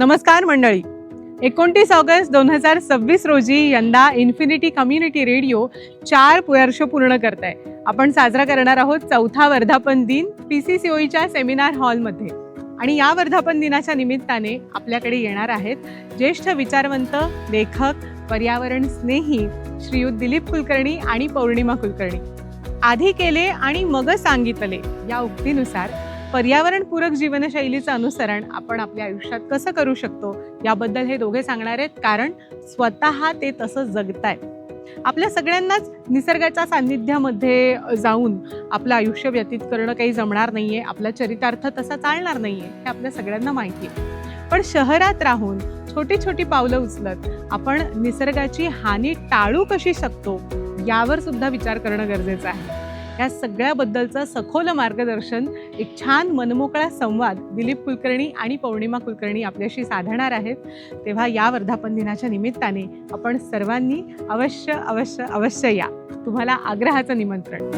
नमस्कार मंडळी. 29 ऑगस्ट 2026 रोजी यंदा इन्फिनिटी कम्युनिटी रेडिओ 4 वर्ष पूर्ण करत आहे. आपण साजरा करणार आहोत 4था वर्धापन दिन PCCOEच्या सेमिनार हॉलमध्ये. आणि या वर्धापन दिनाच्या निमित्ताने आपल्याकडे येणार आहेत ज्येष्ठ विचारवंत, लेखक, पर्यावरण स्नेही श्रीयुत दिलीप कुलकर्णी आणि पौर्णिमा कुलकर्णी. आधी केले आणि मग सांगितले या उक्तीनुसार पर्यावरणपूरक जीवनशैलीचं अनुसरण आपण आपल्या आयुष्यात कसं करू शकतो याबद्दल हे दोघे सांगणार आहेत, कारण स्वतः ते तसं जगतायत. आपल्या सगळ्यांनाच निसर्गाच्या सान्निध्यामध्ये जाऊन आपलं आयुष्य व्यतीत करणं काही जमणार नाहीये, आपला चरितार्थ तसा चालणार नाहीये, हे आपल्या सगळ्यांना माहिती आहे. पण शहरात राहून छोटी छोटी पावलं उचलत आपण निसर्गाची हानी टाळू कशी शकतो यावर सुद्धा विचार करणं गरजेचं आहे. या सगळ्याबद्दलचं सखोल मार्गदर्शन, एक छान मनमोकळा संवाद दिलीप कुलकर्णी आणि पौर्णिमा कुलकर्णी आपल्याशी साधणार आहेत. तेव्हा या वर्धापन दिनाच्या निमित्ताने आपण सर्वांनी अवश्य अवश्य अवश्य या. तुम्हाला आग्रहाचं निमंत्रण.